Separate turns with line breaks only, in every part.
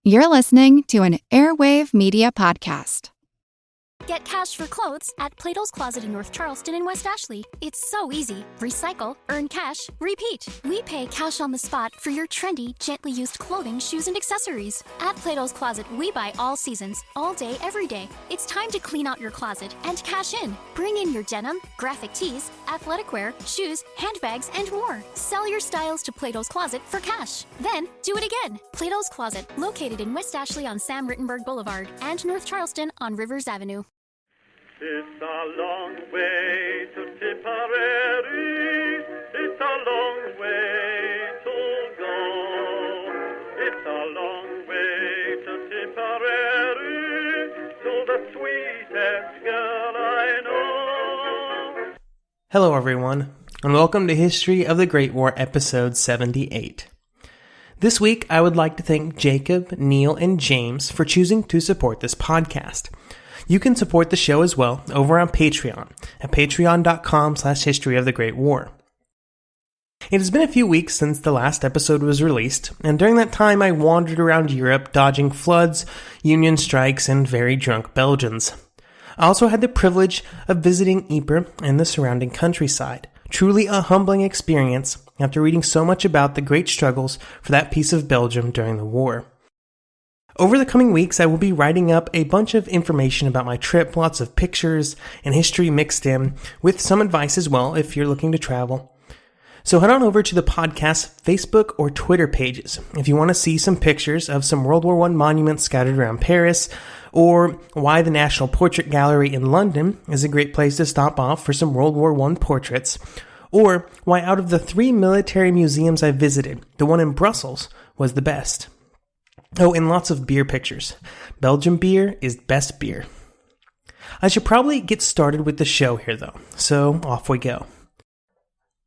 You're listening to an Airwave Media Podcast.
Get cash for clothes at Plato's Closet in North Charleston and West Ashley. It's so easy. Recycle, earn cash, repeat. We pay cash on the spot for your trendy, gently used clothing, shoes, and accessories. At Plato's Closet, we buy all seasons, all day, every day. It's time to clean out your closet and cash in. Bring in your denim, graphic tees, athletic wear, shoes, handbags, and more. Sell your styles to Plato's Closet for cash. Then, do it again. Plato's Closet, located in West Ashley on Sam Rittenberg Boulevard and North Charleston on Rivers Avenue.
It's a long way to Tipperary, it's a long way to go. It's a long way to Tipperary, to the sweetest girl I know.
Hello everyone, and welcome to History of the Great War episode 78. This week I would like to thank Jacob, Neil, and James for choosing to support this podcast. You can support the show as well over on Patreon at patreon.com/historyofthegreatwar. It has been a few weeks since the last episode was released, and during that time I wandered around Europe dodging floods, union strikes, and very drunk Belgians. I also had the privilege of visiting Ypres and the surrounding countryside. Truly a humbling experience after reading so much about the great struggles for that piece of Belgium during the war. Over the coming weeks, I will be writing up a bunch of information about my trip, lots of pictures and history mixed in, with some advice as well if you're looking to travel. So head on over to the podcast's Facebook or Twitter pages if you want to see some pictures of some World War I monuments scattered around Paris, or why the National Portrait Gallery in London is a great place to stop off for some World War I portraits, or why out of the 3 military museums I visited, the one in Brussels was the best. Oh, and lots of beer pictures. Belgian beer is best beer. I should probably get started with the show here though, so off we go.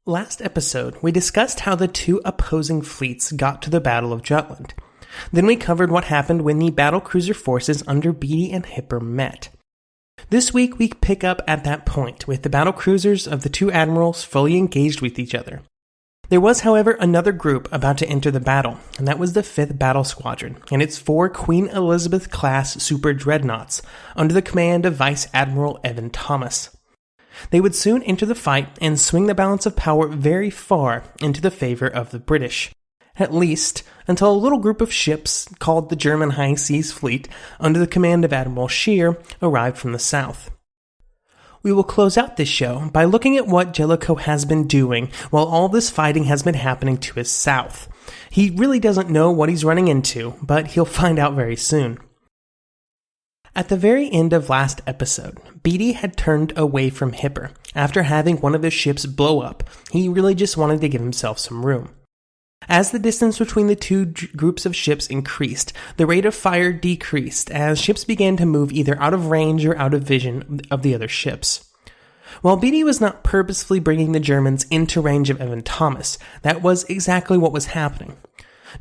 Last episode, we discussed how the two opposing fleets got to the Battle of Jutland. Then we covered what happened when the battlecruiser forces under Beatty and Hipper met. This week we pick up at that point, with the battlecruisers of the two admirals fully engaged with each other. There was, however, another group about to enter the battle, and that was the 5th Battle Squadron, and its 4 Queen Elizabeth-class superdreadnoughts, under the command of Vice Admiral Evan Thomas. They would soon enter the fight and swing the balance of power very far into the favor of the British, at least until a little group of ships, called the German High Seas Fleet, under the command of Admiral Scheer, arrived from the south. We will close out this show by looking at what Jellicoe has been doing while all this fighting has been happening to his south. He really doesn't know what he's running into, but he'll find out very soon. At the very end of last episode, Beatty had turned away from Hipper after having one of his ships blow up. He really just wanted to give himself some room. As the distance between the two groups of ships increased, the rate of fire decreased as ships began to move either out of range or out of vision of the other ships. While Beatty was not purposefully bringing the Germans into range of Evan Thomas, that was exactly what was happening.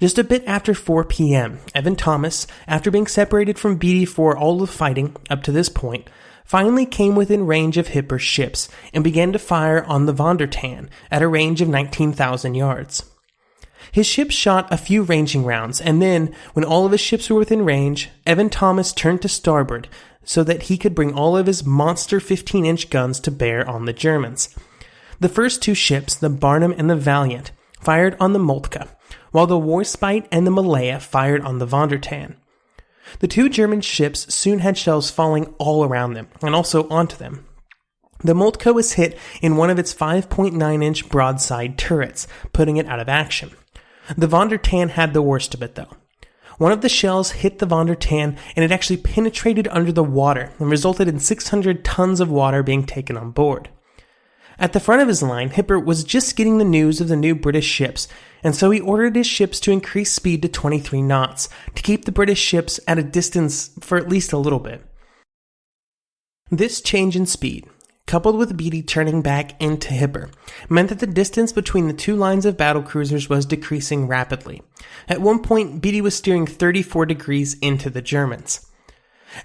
Just a bit after 4 p.m., Evan Thomas, after being separated from Beatty for all the fighting up to this point, finally came within range of Hipper's ships and began to fire on the Von der Tann at a range of 19,000 yards. His ship shot a few ranging rounds, and then, when all of his ships were within range, Evan Thomas turned to starboard so that he could bring all of his monster 15-inch guns to bear on the Germans. The first 2 ships, the Barnum and the Valiant, fired on the Moltke, while the Warspite and the Malaya fired on the Von der Tann. The 2 German ships soon had shells falling all around them, and also onto them. The Moltke was hit in one of its 5.9-inch broadside turrets, putting it out of action. The Von der Tann had the worst of it, though. One of the shells hit the Von der Tann, and it actually penetrated under the water and resulted in 600 tons of water being taken on board. At the front of his line, Hipper was just getting the news of the new British ships, and so he ordered his ships to increase speed to 23 knots to keep the British ships at a distance for at least a little bit. This change in speed, coupled with Beatty turning back into Hipper, meant that the distance between the 2 lines of battlecruisers was decreasing rapidly. At one point, Beatty was steering 34 degrees into the Germans.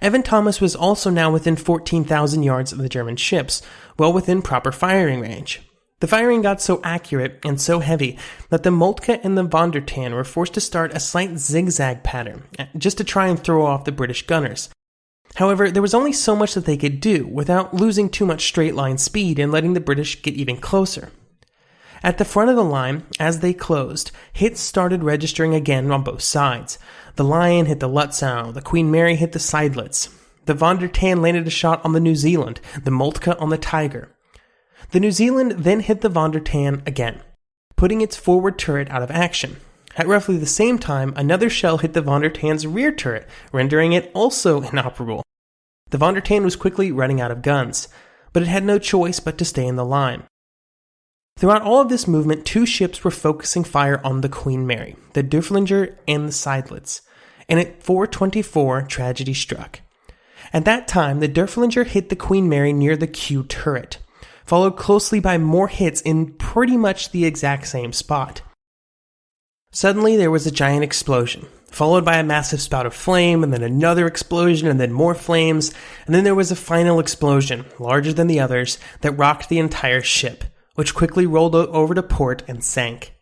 Evan Thomas was also now within 14,000 yards of the German ships, well within proper firing range. The firing got so accurate and so heavy that the Moltke and the Von der Tann were forced to start a slight zigzag pattern, just to try and throw off the British gunners. However, there was only so much that they could do without losing too much straight line speed and letting the British get even closer. At the front of the line, as they closed, hits started registering again on both sides. The Lion hit the Lutzow, the Queen Mary hit the Seydlitz. The Von der Tann landed a shot on the New Zealand, the Moltke on the Tiger. The New Zealand then hit the Von der Tann again, putting its forward turret out of action. At roughly the same time, another shell hit the Von der Tann's rear turret, rendering it also inoperable. The Von der Tann was quickly running out of guns, but it had no choice but to stay in the line. Throughout all of this movement, two ships were focusing fire on the Queen Mary, the Derfflinger and the Seydlitz, and at 4:24, tragedy struck. At that time, the Derfflinger hit the Queen Mary near the Q turret, followed closely by more hits in pretty much the exact same spot. Suddenly, there was a giant explosion, followed by a massive spout of flame, and then another explosion, and then more flames, and then there was a final explosion, larger than the others, that rocked the entire ship, which quickly rolled over to port and sank.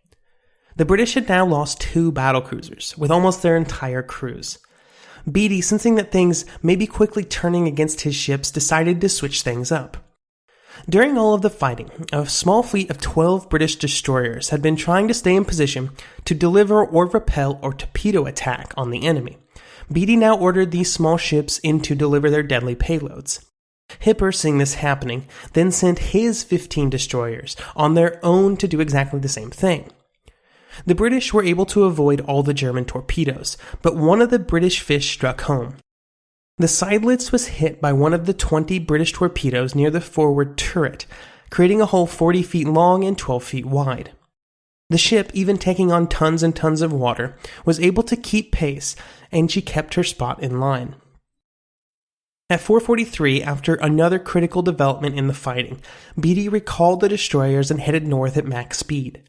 The British had now lost 2 battlecruisers, with almost their entire crews. Beatty, sensing that things may be quickly turning against his ships, decided to switch things up. During all of the fighting, a small fleet of 12 British destroyers had been trying to stay in position to deliver or repel or torpedo attack on the enemy. Beatty now ordered these small ships in to deliver their deadly payloads. Hipper, seeing this happening, then sent his 15 destroyers on their own to do exactly the same thing. The British were able to avoid all the German torpedoes, but one of the British fish struck home. The Seydlitz was hit by one of the 20 British torpedoes near the forward turret, creating a hole 40 feet long and 12 feet wide. The ship, even taking on tons and tons of water, was able to keep pace, and she kept her spot in line. At 4:43, after another critical development in the fighting, Beatty recalled the destroyers and headed north at max speed.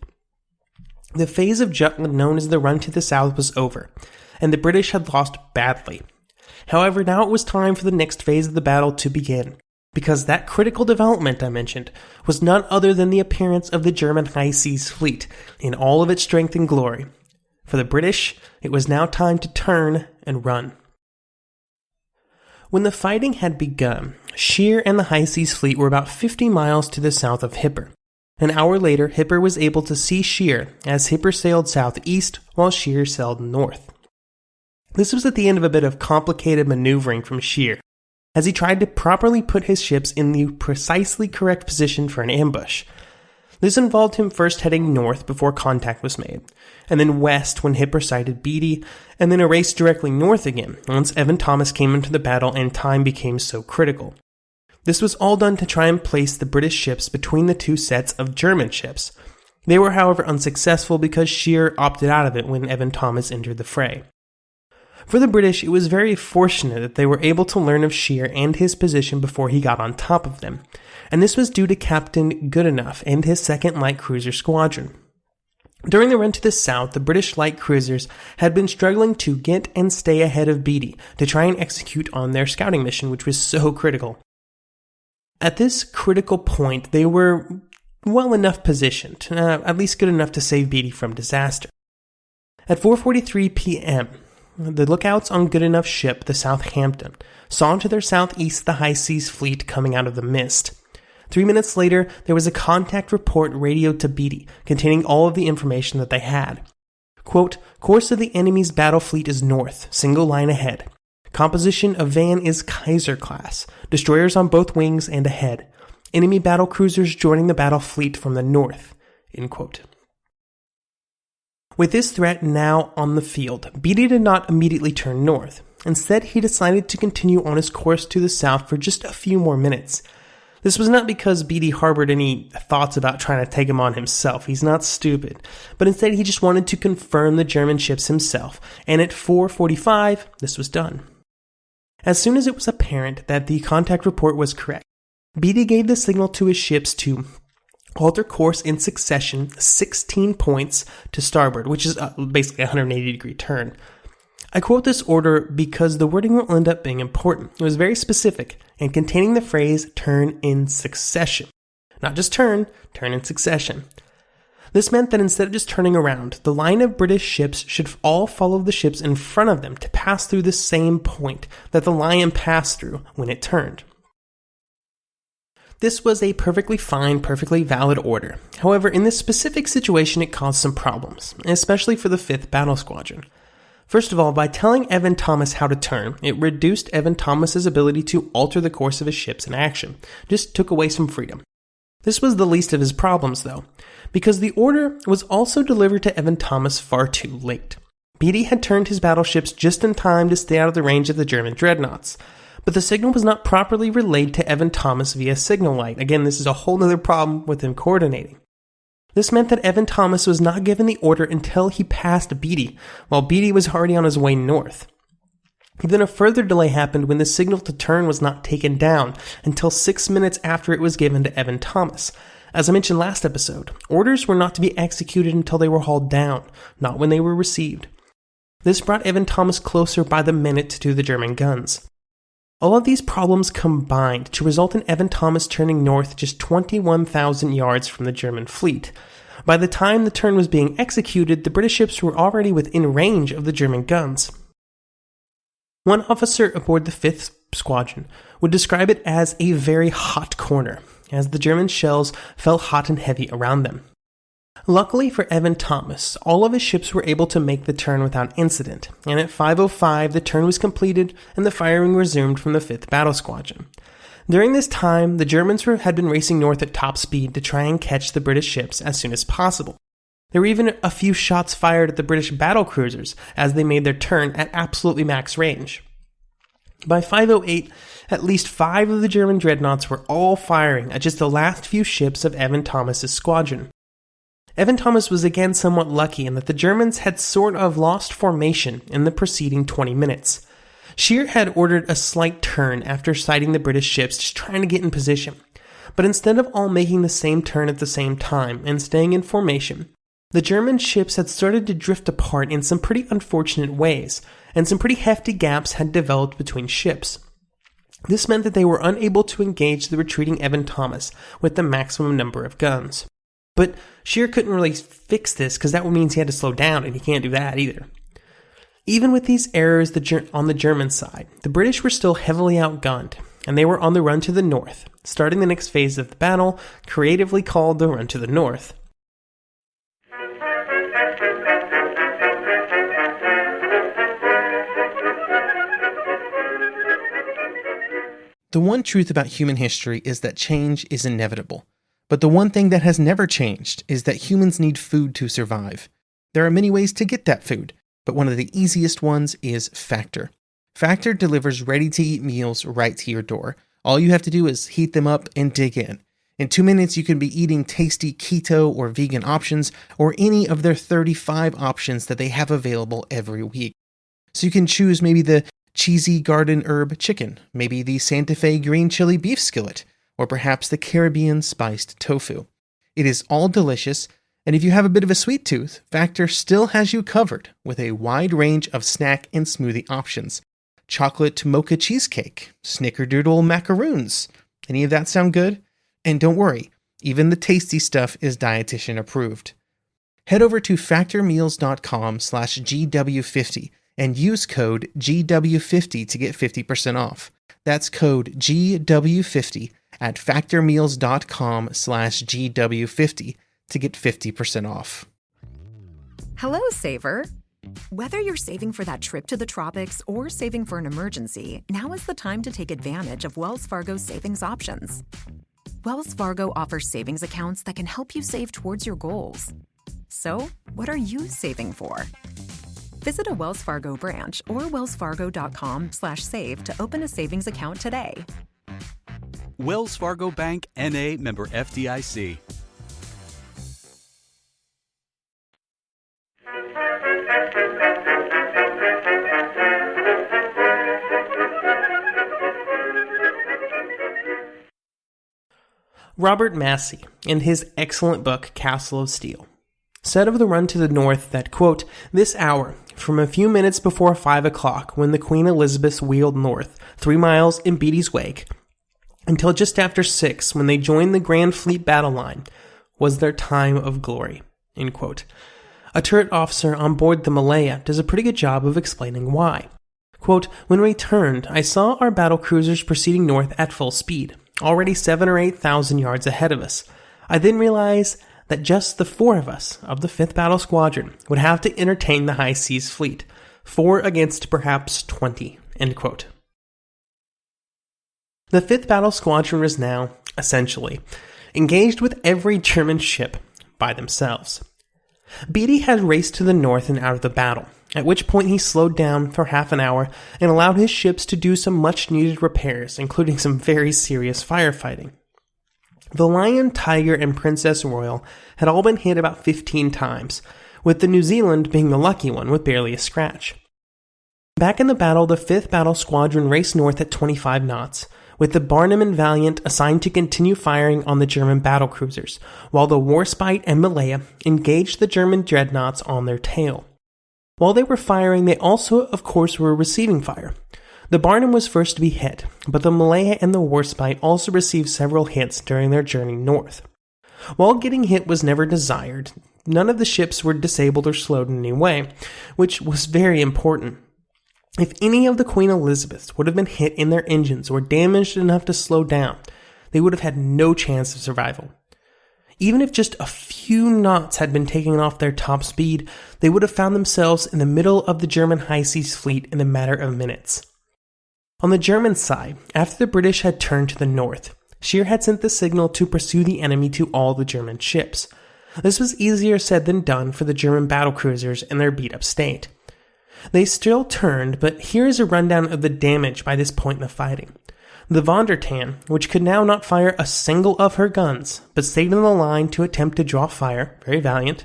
The phase of Jutland known as the Run to the South was over, and the British had lost badly. However, now it was time for the next phase of the battle to begin, because that critical development I mentioned was none other than the appearance of the German High Seas Fleet in all of its strength and glory. For the British, it was now time to turn and run. When the fighting had begun, Scheer and the High Seas Fleet were about 50 miles to the south of Hipper. An hour later, Hipper was able to see Scheer as Hipper sailed southeast while Scheer sailed north. This was at the end of a bit of complicated maneuvering from Scheer, as he tried to properly put his ships in the precisely correct position for an ambush. This involved him first heading north before contact was made, and then west when Hipper sighted Beatty, and then a race directly north again once Evan Thomas came into the battle and time became so critical. This was all done to try and place the British ships between the two sets of German ships. They were, however, unsuccessful because Scheer opted out of it when Evan Thomas entered the fray. For the British, it was very fortunate that they were able to learn of Scheer and his position before he got on top of them, and this was due to Captain Goodenough and his 2nd Light Cruiser Squadron. During the run to the south, the British light cruisers had been struggling to get and stay ahead of Beatty to try and execute on their scouting mission, which was so critical. At this critical point, they were well enough positioned, at least good enough to save Beatty from disaster. At 4:43 p.m., the lookouts on Goodenough's ship, the Southampton, saw to their southeast the High Seas Fleet coming out of the mist. 3 minutes later, there was a contact report radioed to Beatty, containing all of the information that they had. Quote, "Course of the enemy's battle fleet is north, single line ahead. Composition of van is Kaiser class, destroyers on both wings and ahead. Enemy battle cruisers joining the battle fleet from the north." End quote. With this threat now on the field, Beatty did not immediately turn north. Instead, he decided to continue on his course to the south for just a few more minutes. This was not because Beatty harbored any thoughts about trying to take him on himself. He's not stupid. But instead, he just wanted to confirm the German ships himself. And at 4:45, this was done. As soon as it was apparent that the contact report was correct, Beatty gave the signal to his ships to alter course in succession 16 points to starboard, which is basically a 180-degree turn. I quote this order because the wording will end up being important. It was very specific and containing the phrase "turn in succession." Not just turn in succession. This meant that instead of just turning around, the line of British ships should all follow the ships in front of them to pass through the same point that the Lion passed through when it turned. This was a perfectly fine, perfectly valid order. However, in this specific situation, it caused some problems, especially for the 5th Battle Squadron. First of all, by telling Evan Thomas how to turn, it reduced Evan Thomas's ability to alter the course of his ships in action, just took away some freedom. This was the least of his problems, though, because the order was also delivered to Evan Thomas far too late. Beatty had turned his battleships just in time to stay out of the range of the German dreadnoughts, but the signal was not properly relayed to Evan Thomas via signal light. Again, this is a whole other problem with him coordinating. This meant that Evan Thomas was not given the order until he passed Beatty, while Beatty was already on his way north. Then a further delay happened when the signal to turn was not taken down until 6 minutes after it was given to Evan Thomas. As I mentioned last episode, orders were not to be executed until they were hauled down, not when they were received. This brought Evan Thomas closer by the minute to the German guns. All of these problems combined to result in Evan Thomas turning north just 21,000 yards from the German fleet. By the time the turn was being executed, the British ships were already within range of the German guns. One officer aboard the 5th Squadron would describe it as a very hot corner, as the German shells fell hot and heavy around them. Luckily for Evan Thomas, all of his ships were able to make the turn without incident, and at 5:05 the turn was completed and the firing resumed from the 5th Battle Squadron. During this time, the Germans had been racing north at top speed to try and catch the British ships as soon as possible. There were even a few shots fired at the British battlecruisers as they made their turn at absolutely max range. By 5:08, at least 5 of the German dreadnoughts were all firing at just the last few ships of Evan Thomas's squadron. Evan Thomas was again somewhat lucky in that the Germans had sort of lost formation in the preceding 20 minutes. Scheer had ordered a slight turn after sighting the British ships, just trying to get in position. But instead of all making the same turn at the same time and staying in formation, the German ships had started to drift apart in some pretty unfortunate ways, and some pretty hefty gaps had developed between ships. This meant that they were unable to engage the retreating Evan Thomas with the maximum number of guns. But Scheer couldn't really fix this because that means he had to slow down, and he can't do that either. Even with these errors on the German side, the British were still heavily outgunned, and they were on the run to the north, starting the next phase of the battle, creatively called the Run to the North.
The one truth about human history is that change is inevitable. But the one thing that has never changed is that humans need food to survive. There are many ways to get that food, but one of the easiest ones is Factor. Factor delivers ready-to-eat meals right to your door. All you have to do is heat them up and dig in. In 2 minutes, you can be eating tasty keto or vegan options, or any of their 35 options that they have available every week. So you can choose maybe the cheesy garden herb chicken, maybe the Santa Fe green chili beef skillet, or perhaps the Caribbean spiced tofu. It is all delicious, and if you have a bit of a sweet tooth, Factor still has you covered with a wide range of snack and smoothie options. Chocolate mocha cheesecake, snickerdoodle macaroons. Any of that sound good? And don't worry, even the tasty stuff is dietitian approved. Head over to factormeals.com/GW50 and use code GW50 to get 50% off. That's code GW50 at factormeals.com/GW50 to get 50% off.
Hello, Saver. Whether you're saving for that trip to the tropics or saving for an emergency, now is the time to take advantage of Wells Fargo's savings options. Wells Fargo offers savings accounts that can help you save towards your goals. So, what are you saving for? Visit a Wells Fargo branch or wellsfargo.com/save to open a savings account today.
Wells Fargo Bank, N.A., member FDIC.
Robert Massey, in his excellent book Castle of Steel, said of the run to the north that, quote, "This hour, from a few minutes before 5 o'clock, when the Queen Elizabeth wheeled north, 3 miles in Beatty's wake, until just after 6, when they joined the Grand Fleet battle line, was their time of glory." End quote. A turret officer on board the Malaya does a pretty good job of explaining why. Quote, "When we returned, I saw our battlecruisers proceeding north at full speed, already 7,000 or 8,000 yards ahead of us. I then realized that just the 4 of us, of the 5th Battle Squadron, would have to entertain the High Seas Fleet, 4 against perhaps 20, end quote. The 5th Battle Squadron was now, essentially, engaged with every German ship by themselves. Beatty had raced to the north and out of the battle, at which point he slowed down for half an hour and allowed his ships to do some much-needed repairs, including some very serious firefighting. The Lion, Tiger, and Princess Royal had all been hit about 15 times, with the New Zealand being the lucky one with barely a scratch. Back in the battle, the 5th Battle Squadron raced north at 25 knots, with the Barnum and Valiant assigned to continue firing on the German battlecruisers, while the Warspite and Malaya engaged the German dreadnoughts on their tail. While they were firing, they also, of course, were receiving fire. The Barnum was first to be hit, but the Malaya and the Warspite also received several hits during their journey north. While getting hit was never desired, none of the ships were disabled or slowed in any way, which was very important. If any of the Queen Elizabeths would have been hit in their engines or damaged enough to slow down, they would have had no chance of survival. Even if just a few knots had been taken off their top speed, they would have found themselves in the middle of the German High Seas Fleet in a matter of minutes. On the German side, after the British had turned to the north, Scheer had sent the signal to pursue the enemy to all the German ships. This was easier said than done for the German battlecruisers in their beat-up state. They still turned, but here is a rundown of the damage by this point in the fighting. The Von der Tann, which could now not fire a single of her guns, but stayed in the line to attempt to draw fire, very valiant.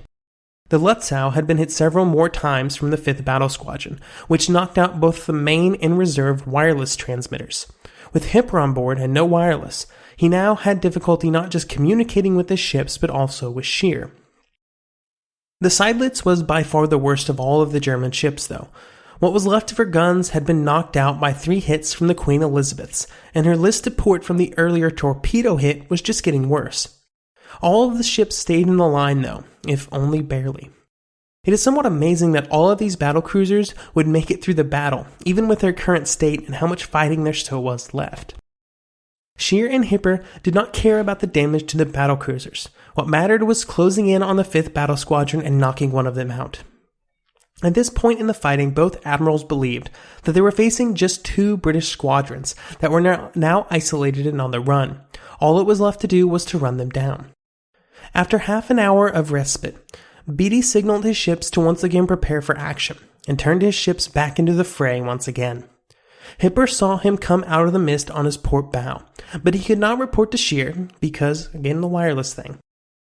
The Lutzow had been hit several more times from the 5th Battle Squadron, which knocked out both the main and reserve wireless transmitters. With Hipper on board and no wireless, he now had difficulty not just communicating with his ships, but also with Scheer. The Seydlitz was by far the worst of all of the German ships, though. What was left of her guns had been knocked out by 3 hits from the Queen Elizabeth's, and her list to port from the earlier torpedo hit was just getting worse. All of the ships stayed in the line, though, if only barely. It is somewhat amazing that all of these battlecruisers would make it through the battle, even with their current state and how much fighting there still was left. Scheer and Hipper did not care about the damage to the battlecruisers. What mattered was closing in on the 5th Battle Squadron and knocking one of them out. At this point in the fighting, both admirals believed that they were facing just 2 British squadrons that were now isolated and on the run. All it was left to do was to run them down. After half an hour of respite, Beatty signaled his ships to once again prepare for action, and turned his ships back into the fray once again. Hipper saw him come out of the mist on his port bow, but he could not report to Scheer because, again, the wireless thing.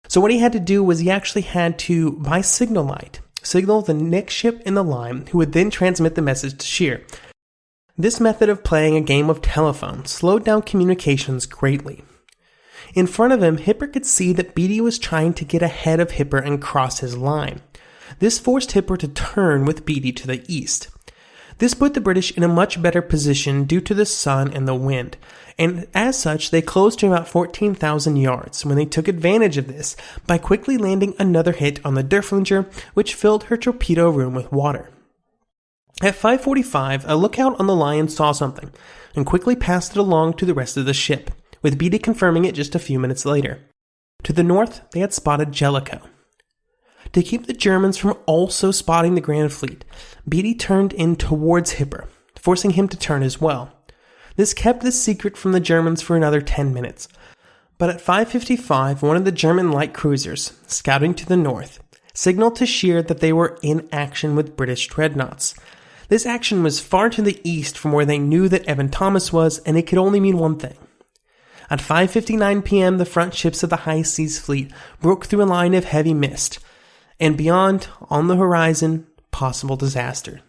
So what he had to do was he actually had to, by signal light, signal the next ship in the line, who would then transmit the message to Scheer. This method of playing a game of telephone slowed down communications greatly. In front of him, Hipper could see that Beatty was trying to get ahead of Hipper and cross his line. This forced Hipper to turn with Beatty to the east. This put the British in a much better position due to the sun and the wind, and as such they closed to about 14,000 yards when they took advantage of this by quickly landing another hit on the Derfflinger, which filled her torpedo room with water. At 5:45, a lookout on the Lion saw something, and quickly passed it along to the rest of the ship, with Beatty confirming it just a few minutes later. To the north, they had spotted Jellicoe. To keep the Germans from also spotting the Grand Fleet, Beatty turned in towards Hipper, forcing him to turn as well. This kept the secret from the Germans for another 10 minutes. But at 5:55, one of the German light cruisers, scouting to the north, signaled to Scheer that they were in action with British dreadnoughts. This action was far to the east from where they knew that Evan Thomas was, and it could only mean one thing. At 5:59 p.m., the front ships of the High Seas Fleet broke through a line of heavy mist, and beyond, on the horizon, possible disaster.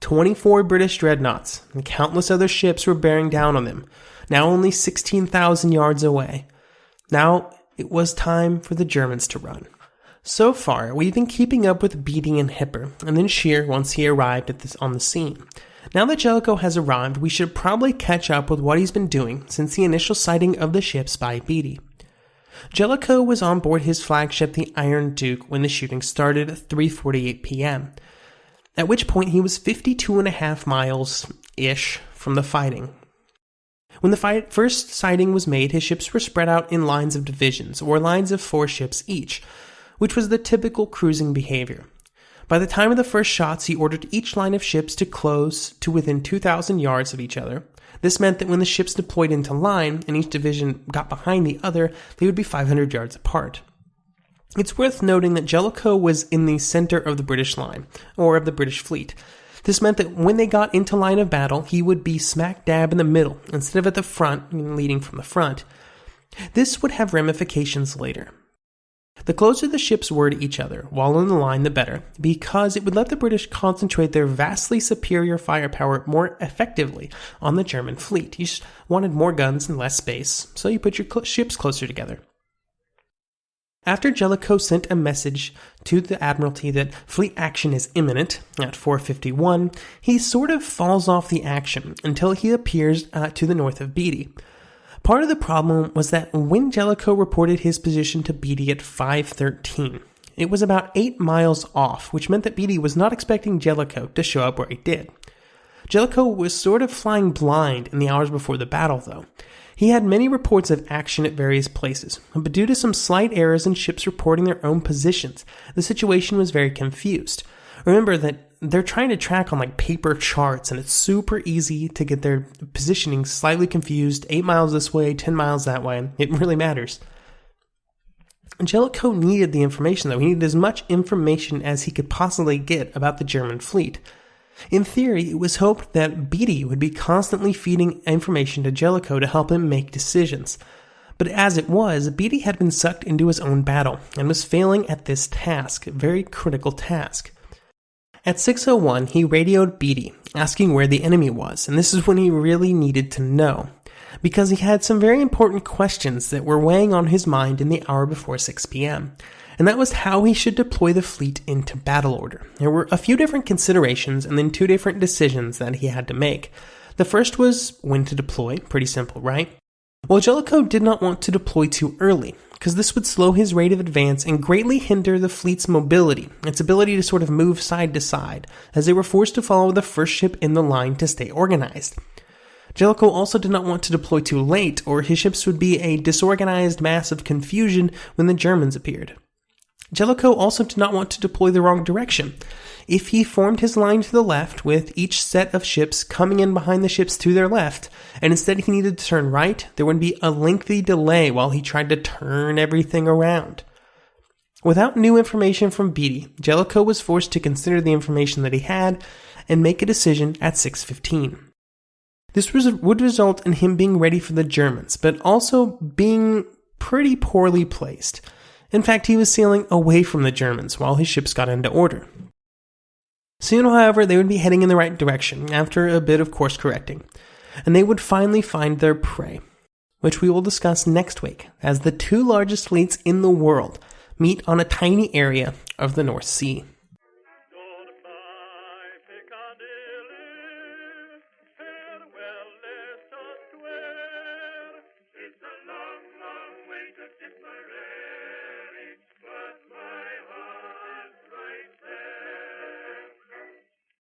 24 British dreadnoughts and countless other ships were bearing down on them, now only 16,000 yards away. Now it was time for the Germans to run. So far, we've been keeping up with Beatty and Hipper, and then Scheer once he arrived on the scene. Now that Jellicoe has arrived, we should probably catch up with what he's been doing since the initial sighting of the ships by Beatty. Jellicoe was on board his flagship, the Iron Duke, when the shooting started at 3:48 p.m., at which point he was 52.5 miles-ish from the fighting. When the first sighting was made, his ships were spread out in lines of divisions, or lines of 4 ships each, which was the typical cruising behavior. By the time of the first shots, he ordered each line of ships to close to within 2,000 yards of each other. This meant that when the ships deployed into line, and each division got behind the other, they would be 500 yards apart. It's worth noting that Jellicoe was in the center of the British line, or of the British fleet. This meant that when they got into line of battle, he would be smack dab in the middle, instead of at the front, leading from the front. This would have ramifications later. The closer the ships were to each other, while in the line, the better, because it would let the British concentrate their vastly superior firepower more effectively on the German fleet. You just wanted more guns and less space, so you put your ships closer together. After Jellicoe sent a message to the Admiralty that fleet action is imminent at 4:51, he sort of falls off the action until he appears to the north of Beatty. Part of the problem was that when Jellicoe reported his position to Beatty at 5:13, it was about 8 miles off, which meant that Beatty was not expecting Jellicoe to show up where he did. Jellicoe was sort of flying blind in the hours before the battle, though. He had many reports of action at various places, but due to some slight errors in ships reporting their own positions, the situation was very confused. Remember that they're trying to track on paper charts, and it's super easy to get their positioning slightly confused. 8 miles this way, 10 miles that way. It really matters. Jellicoe needed the information, though. He needed as much information as he could possibly get about the German fleet. In theory, it was hoped that Beatty would be constantly feeding information to Jellicoe to help him make decisions. But as it was, Beatty had been sucked into his own battle and was failing at this task, a very critical task. At 6:01, he radioed Beatty, asking where the enemy was, and this is when he really needed to know, because he had some very important questions that were weighing on his mind in the hour before 6 p.m., and that was how he should deploy the fleet into battle order. There were a few different considerations and then 2 different decisions that he had to make. The first was when to deploy, pretty simple, right? Well, Jellicoe did not want to deploy too early, because this would slow his rate of advance and greatly hinder the fleet's mobility, its ability to sort of move side to side, as they were forced to follow the first ship in the line to stay organized. Jellicoe also did not want to deploy too late, or his ships would be a disorganized mass of confusion when the Germans appeared. Jellicoe also did not want to deploy the wrong direction. If he formed his line to the left, with each set of ships coming in behind the ships to their left, and instead he needed to turn right, there would be a lengthy delay while he tried to turn everything around. Without new information from Beatty, Jellicoe was forced to consider the information that he had and make a decision at 6:15. This would result in him being ready for the Germans, but also being pretty poorly placed. In fact, he was sailing away from the Germans while his ships got into order. Soon, however, they would be heading in the right direction after a bit of course correcting, and they would finally find their prey, which we will discuss next week as the 2 largest fleets in the world meet on a tiny area of the North Sea.